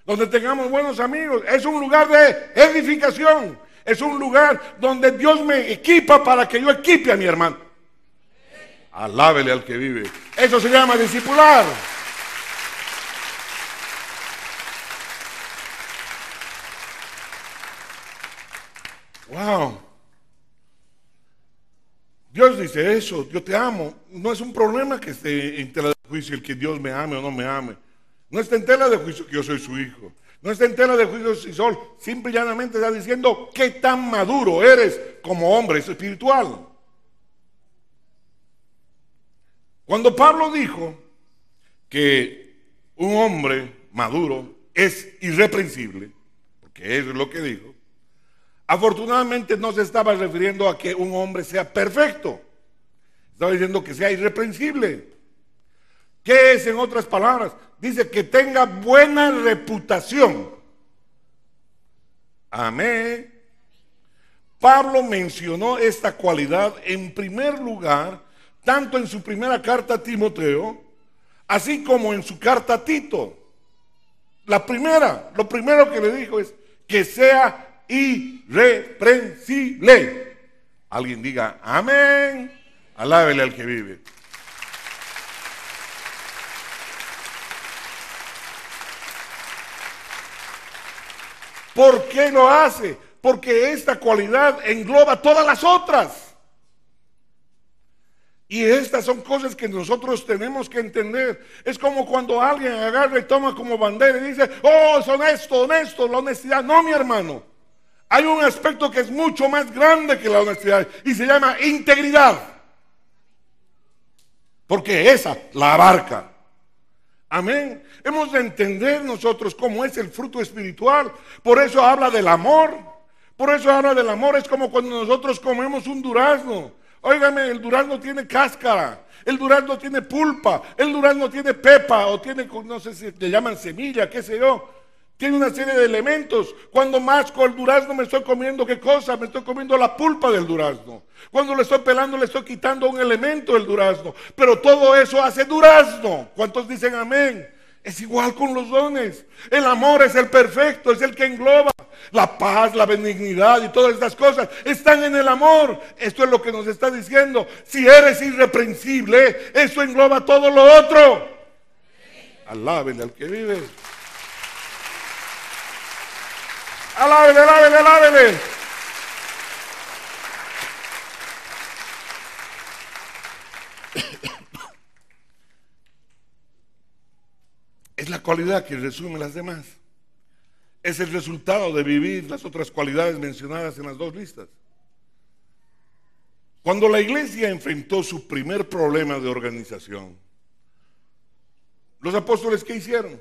donde tengamos buenos amigos. Es un lugar de edificación. Es un lugar donde Dios me equipa para que yo equipe a mi hermano. Alábele al que vive. Eso se llama discipular. Wow. Dios dice eso, yo te amo. No es un problema que esté en tela de juicio el que Dios me ame o no me ame. No está en tela de juicio que yo soy su hijo. No está en tela de juicio si Sol. Simple y llanamente está diciendo qué tan maduro eres como hombre espiritual. Cuando Pablo dijo que un hombre maduro es irreprensible, porque eso es lo que dijo, afortunadamente no se estaba refiriendo a que un hombre sea perfecto. Estaba diciendo que sea irreprensible. ¿Qué es, en otras palabras? Dice que tenga buena reputación. Amén. Pablo mencionó esta cualidad en primer lugar, tanto en su primera carta a Timoteo, así como en su carta a Tito. Lo primero que le dijo es que sea irreprensible. Alguien diga amén. Alábele al que vive. ¿Por qué lo hace? Porque esta cualidad engloba todas las otras. Y estas son cosas que nosotros tenemos que entender. Es como cuando alguien agarra y toma como bandera y dice, oh, es honesto, honesto, la honestidad. No, mi hermano. Hay un aspecto que es mucho más grande que la honestidad y se llama integridad. Porque esa la abarca. Amén. Hemos de entender nosotros cómo es el fruto espiritual. Por eso habla del amor. Por eso habla del amor. Es como cuando nosotros comemos un durazno. Óigame, el durazno tiene cáscara, el durazno tiene pulpa, el durazno tiene pepa o tiene, no sé si le llaman semilla, qué sé yo. Tiene una serie de elementos. Cuando masco el durazno me estoy comiendo, ¿qué cosa? Me estoy comiendo la pulpa del durazno. Cuando le estoy pelando le estoy quitando un elemento del durazno. Pero todo eso hace durazno. ¿Cuántos dicen amén? Es igual con los dones. El amor es el perfecto, es el que engloba. La paz, la benignidad y todas estas cosas están en el amor. Esto es lo que nos está diciendo. Si eres irreprensible, eso engloba todo lo otro. Alábele al que vive. Alábele, alábele, alábele. Es la cualidad que resume las demás. Es el resultado de vivir las otras cualidades mencionadas en las dos listas. Cuando la iglesia enfrentó su primer problema de organización, los apóstoles, ¿qué hicieron?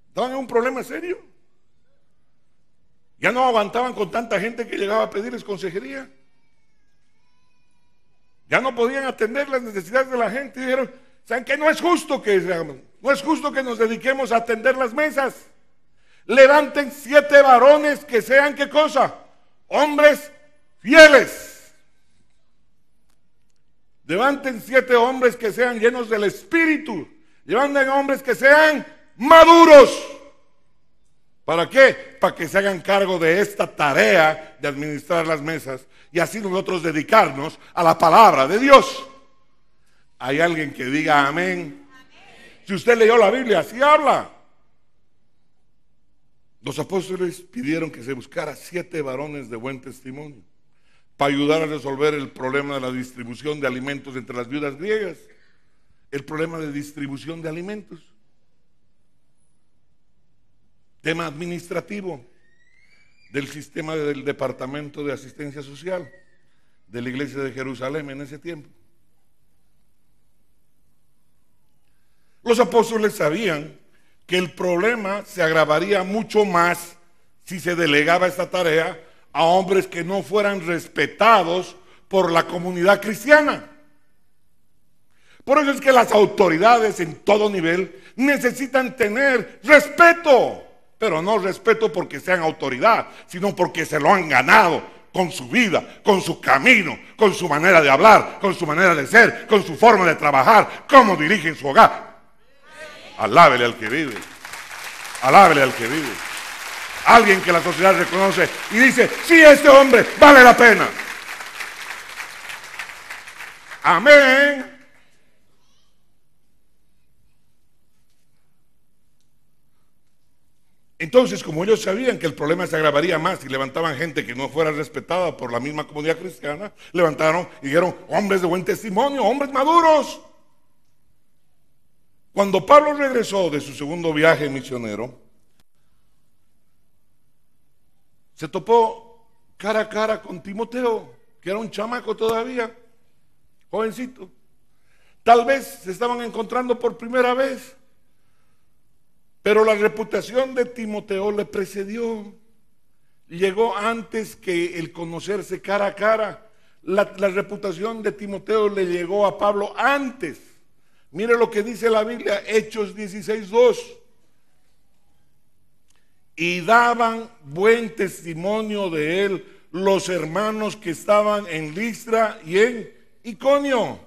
Estaban en un problema serio. Ya no aguantaban con tanta gente que llegaba a pedirles consejería. Ya no podían atender las necesidades de la gente y dijeron, ¿saben qué? No es justo que nos dediquemos a atender las mesas. Levanten 7 varones que sean, ¿qué cosa? Hombres fieles. Levanten 7 hombres que sean llenos del Espíritu. Levanten hombres que sean maduros. ¿Para qué? Para que se hagan cargo de esta tarea de administrar las mesas y así nosotros dedicarnos a la palabra de Dios. ¿Hay alguien que diga amén? Si usted leyó la Biblia, así habla. Los apóstoles pidieron que se buscara 7 varones de buen testimonio para ayudar a resolver el problema de la distribución de alimentos entre las viudas griegas. El problema de distribución de alimentos. Tema administrativo del sistema del Departamento de Asistencia Social de la Iglesia de Jerusalén en ese tiempo. Los apóstoles sabían que el problema se agravaría mucho más si se delegaba esta tarea a hombres que no fueran respetados por la comunidad cristiana. Por eso es que las autoridades en todo nivel necesitan tener respeto, pero no respeto porque sean autoridad, sino porque se lo han ganado con su vida, con su camino, con su manera de hablar, con su manera de ser, con su forma de trabajar, cómo dirigen su hogar. Alábele al que vive. Alábele al que vive. Alguien que la sociedad reconoce y dice, sí, este hombre vale la pena. Amén. Entonces, como ellos sabían que el problema se agravaría más si levantaban gente que no fuera respetada por la misma comunidad cristiana, levantaron y dijeron, hombres de buen testimonio, hombres maduros. Cuando Pablo regresó de su segundo viaje misionero, se topó cara a cara con Timoteo, que era un chamaco todavía, jovencito. Tal vez se estaban encontrando por primera vez, pero la reputación de Timoteo le precedió. Llegó antes que el conocerse cara a cara. La reputación de Timoteo le llegó a Pablo antes. Mire lo que dice la Biblia, Hechos 16:2. Y daban buen testimonio de él los hermanos que estaban en Listra y en Iconio.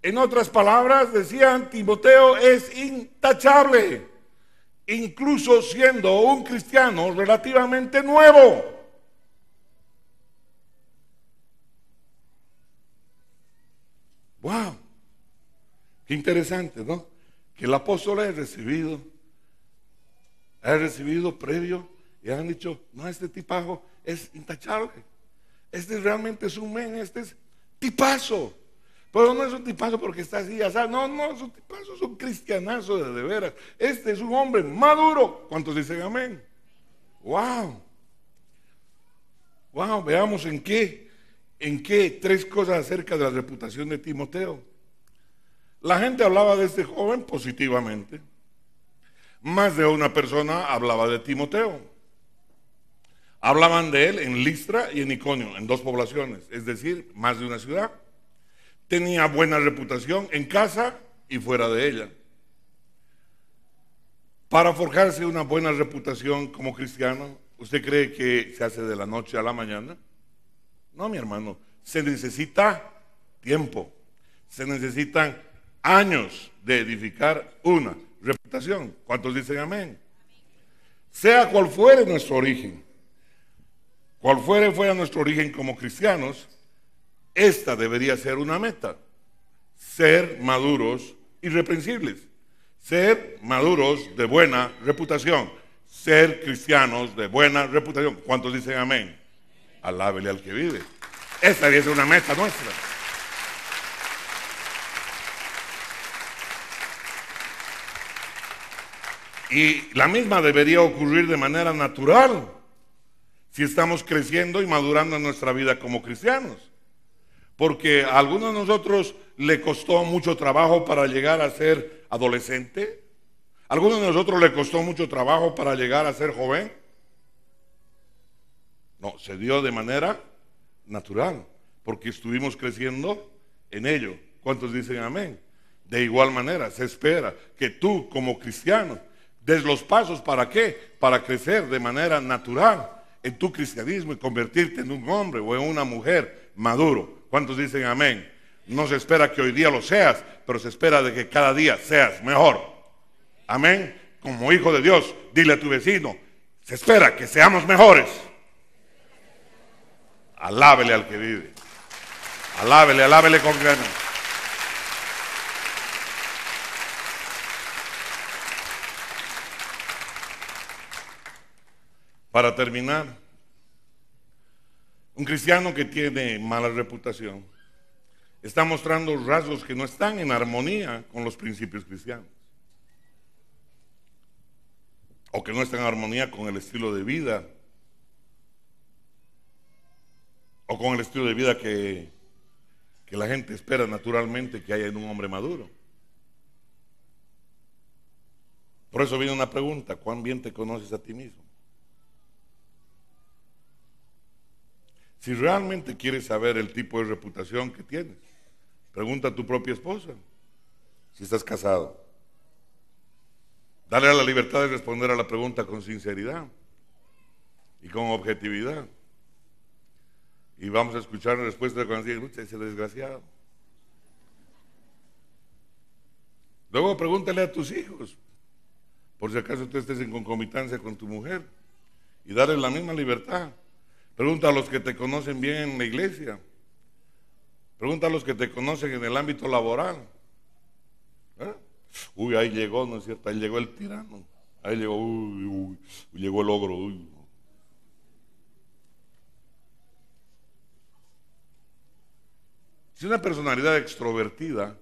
En otras palabras, decían, Timoteo es intachable, incluso siendo un cristiano relativamente nuevo. Wow. Qué interesante, ¿no? Que el apóstol haya recibido previo y han dicho, no, este tipajo es intachable. Este realmente es un men, este es tipazo. Pero no es un tipazo porque está así, ya sabes. No, no, es un tipazo, es un cristianazo de veras. Este es un hombre maduro. ¿Cuántos dicen amén? Wow. Wow, veamos en qué tres cosas acerca de la reputación de Timoteo. La gente hablaba de este joven positivamente. Más de una persona hablaba de Timoteo. Hablaban de él en Listra y en Iconio, en dos poblaciones, es decir, más de una ciudad. Tenía buena reputación en casa y fuera de ella. Para forjarse una buena reputación como cristiano, ¿usted cree que se hace de la noche a la mañana? No, mi hermano, se necesita tiempo, se necesitan años de edificar una reputación. ¿Cuántos dicen amén? Sea cual fuere nuestro origen, cual fuera nuestro origen como cristianos, esta debería ser una meta: ser maduros irreprensibles, ser maduros de buena reputación, ser cristianos de buena reputación. ¿Cuántos dicen amén? Alábele al que vive. Esta debería ser una meta nuestra. Y la misma debería ocurrir de manera natural si estamos creciendo y madurando en nuestra vida como cristianos. Porque a algunos de nosotros le costó mucho trabajo para llegar a ser adolescente. A algunos de nosotros le costó mucho trabajo para llegar a ser joven. No, se dio de manera natural, porque estuvimos creciendo en ello. ¿Cuántos dicen amén? De igual manera, se espera que tú como cristiano des los pasos. ¿Para qué? Para crecer de manera natural en tu cristianismo y convertirte en un hombre o en una mujer maduro. ¿Cuántos dicen amén? No se espera que hoy día lo seas, pero se espera de que cada día seas mejor. Amén. Como hijo de Dios, dile a tu vecino, se espera que seamos mejores. Alábele al que vive. Alábele, alábele con ganas. Para terminar, un cristiano que tiene mala reputación está mostrando rasgos que no están en armonía con los principios cristianos, o que no están en armonía con el estilo de vida, o con el estilo de vida que la gente espera naturalmente que haya en un hombre maduro. Por eso viene una pregunta: ¿cuán bien te conoces a ti mismo? Si realmente quieres saber el tipo de reputación que tienes, pregunta a tu propia esposa si estás casado. Dale la libertad de responder a la pregunta con sinceridad y con objetividad. Y vamos a escuchar la respuesta de cuando dice, usted es desgraciado. Luego pregúntale a tus hijos, por si acaso tú estés en concomitancia con tu mujer, y dale la misma libertad. Pregunta a los que te conocen bien en la iglesia. Pregunta a los que te conocen en el ámbito laboral. ¿Eh? Uy, ahí llegó, ¿no es cierto? Ahí llegó el tirano. Ahí llegó, llegó el ogro. Si una personalidad extrovertida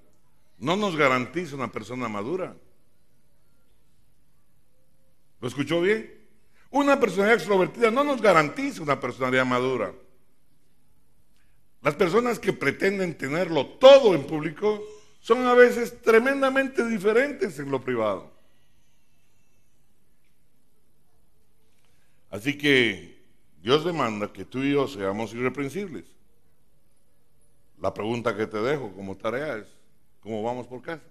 no nos garantiza una persona madura. ¿Lo escuchó bien? Una personalidad extrovertida no nos garantiza una personalidad madura. Las personas que pretenden tenerlo todo en público son a veces tremendamente diferentes en lo privado. Así que Dios demanda que tú y yo seamos irreprensibles. La pregunta que te dejo como tarea es, ¿cómo vamos por casa?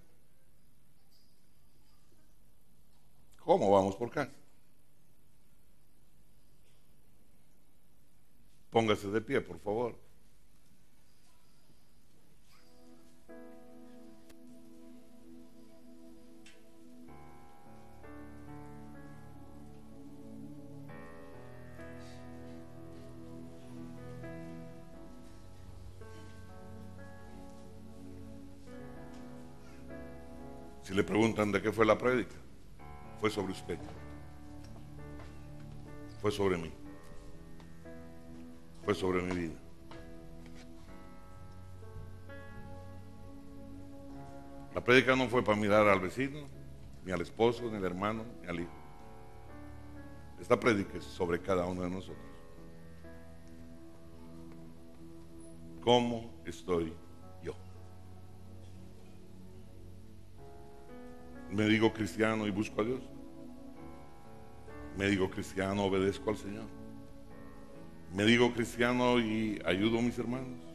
¿Cómo vamos por casa? Póngase de pie, por favor. Si le preguntan de qué fue la prédica, fue sobre usted. Fue sobre mí. Fue sobre mi vida. La prédica no fue para mirar al vecino, ni al esposo, ni al hermano, ni al hijo. Esta prédica es sobre cada uno de nosotros. ¿Cómo estoy yo? ¿Me digo cristiano y busco a Dios? ¿Me digo cristiano, obedezco al Señor? ¿Me digo cristiano y ayudo a mis hermanos?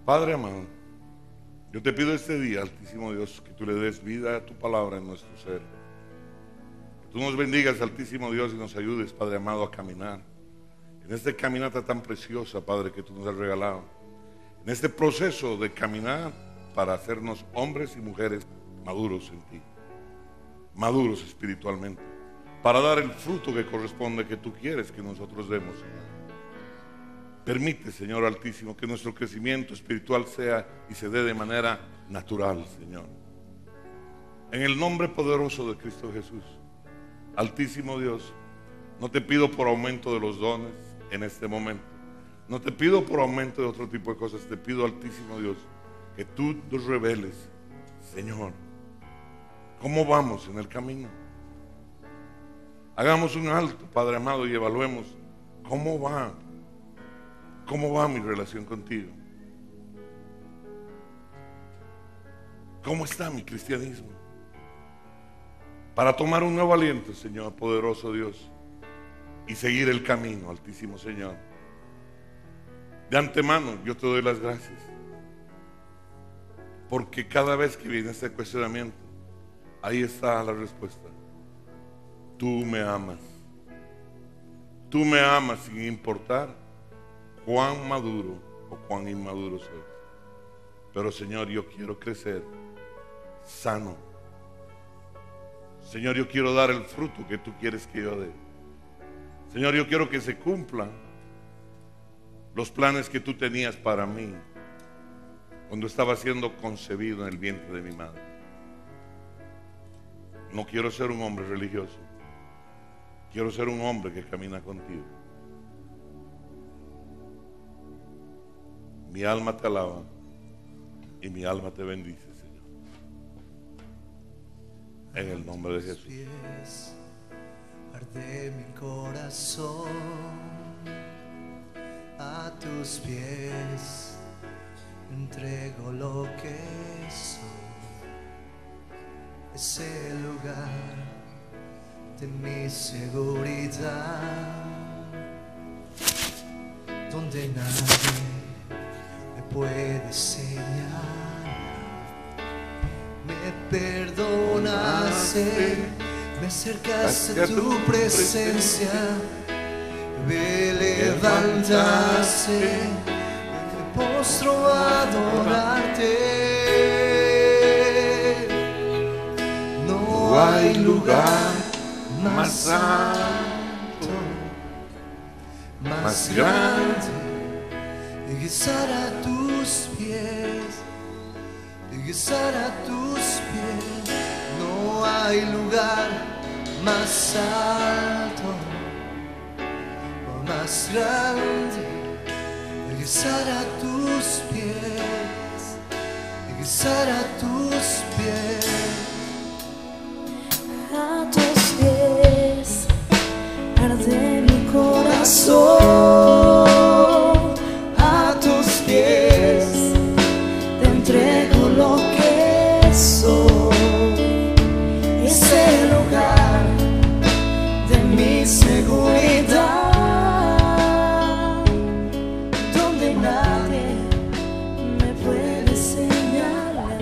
Padre amado, yo te pido este día, Altísimo Dios, que tú le des vida a tu palabra en nuestro ser. Que tú nos bendigas, Altísimo Dios, y nos ayudes, Padre amado, a caminar en esta caminata tan preciosa, Padre, que tú nos has regalado. En este proceso de caminar para hacernos hombres y mujeres maduros en ti, maduros espiritualmente, para dar el fruto que corresponde, que tú quieres que nosotros demos, Señor. Permite, Señor Altísimo, que nuestro crecimiento espiritual sea y se dé de manera natural, Señor. En el nombre poderoso de Cristo Jesús. Altísimo Dios, no te pido por aumento de los dones en este momento. No te pido por aumento de otro tipo de cosas. Te pido, Altísimo Dios, que tú nos reveles, Señor, cómo vamos en el camino. Hagamos un alto, Padre amado, y evaluemos cómo va mi relación contigo. ¿Cómo está mi cristianismo? Para tomar un nuevo aliento, Señor, poderoso Dios, y seguir el camino, Altísimo Señor. De antemano, yo te doy las gracias, porque cada vez que viene este cuestionamiento, ahí está la respuesta. Tú me amas. Tú me amas sin importar cuán maduro o cuán inmaduro soy. Pero, Señor, yo quiero crecer sano. Señor, yo quiero dar el fruto que tú quieres que yo dé. Señor, yo quiero que se cumplan los planes que tú tenías para mí cuando estaba siendo concebido en el vientre de mi madre. No quiero ser un hombre religioso. Quiero ser un hombre que camina contigo. Mi alma te alaba y mi alma te bendice, Señor. En el nombre de Jesús. Pies, arde mi corazón, a tus pies entrego lo que soy. Es el lugar de mi seguridad, donde nadie me puede señalar. Me perdonaste, me acercaste a tu presencia, me levantaste, me postro a adorarte. No hay lugar más alto, más grande, que estar a tus pies, que estar a tus pies. No hay lugar más alto o más grande, que estar a tus pies, que estar a tus pies. A tus pies arde mi corazón, A tus pies te entrego lo que soy. Es el lugar de mi seguridad, donde nadie me puede señalar.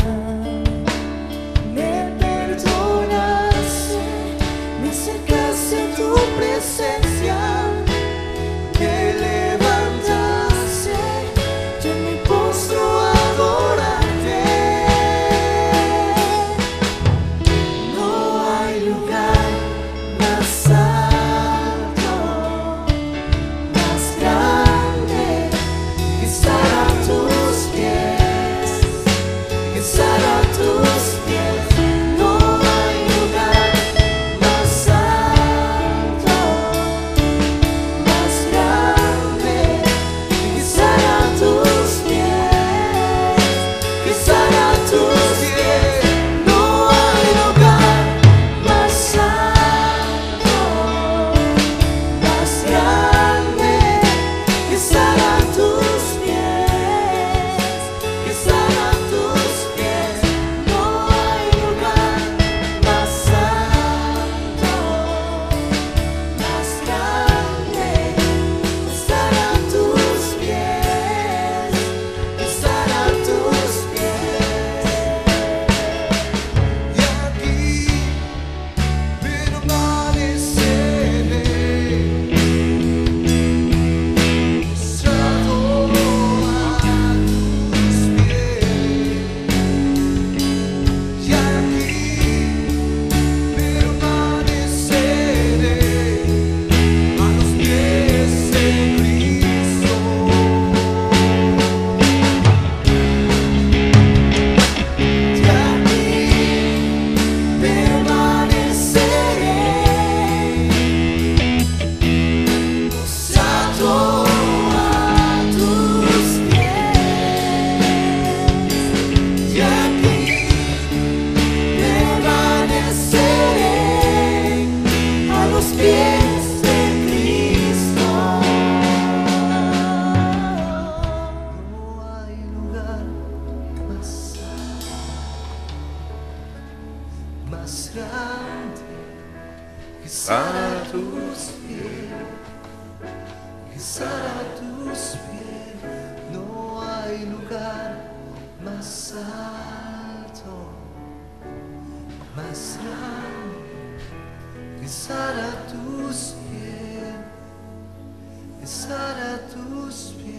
más grande que estar a tus pies, que estar a tus pies. No hay lugar más alto, más grande que estar a tus pies, estar a tus pies.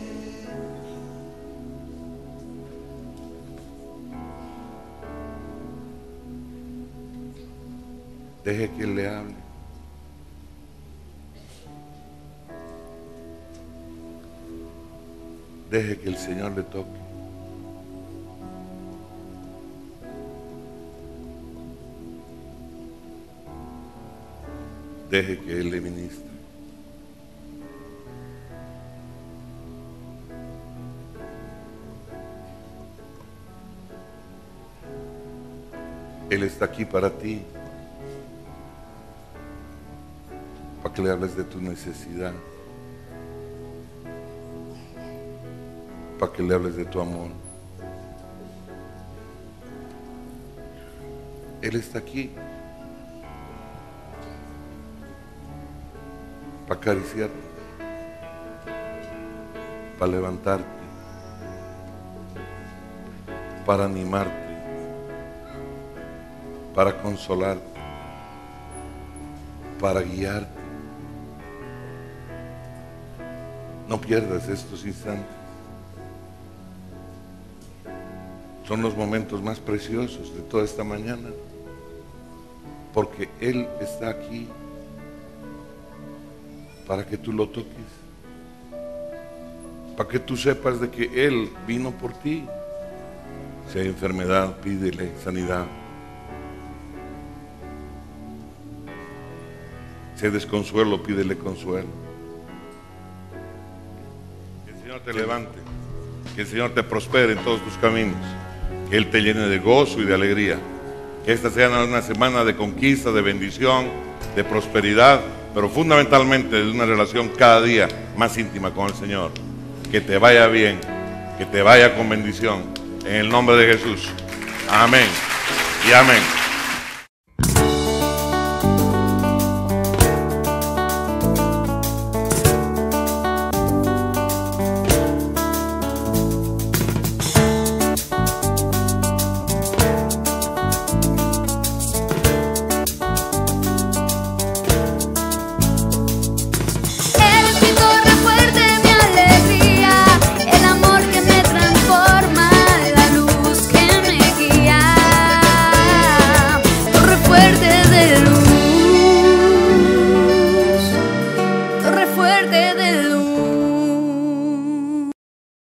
Deje que Él le hable. Deje que el Señor le toque. Deje que Él le ministre. Él está aquí para ti, para que le hables de tu necesidad, para que le hables de tu amor. Él está aquí para acariciarte, para levantarte, para animarte, para consolarte, para guiarte. No pierdas estos instantes. Son los momentos más preciosos de toda esta mañana, porque Él está aquí para que tú lo toques, para que tú sepas de que Él vino por ti. Si hay enfermedad, pídele sanidad. Si hay desconsuelo, pídele consuelo. Que el Señor te levante, que el Señor te prospere en todos tus caminos, que Él te llene de gozo y de alegría. Que esta sea una semana de conquista, de bendición, de prosperidad, pero fundamentalmente de una relación cada día más íntima con el Señor. Que te vaya bien, que te vaya con bendición, en el nombre de Jesús. Amén y amén. De luz.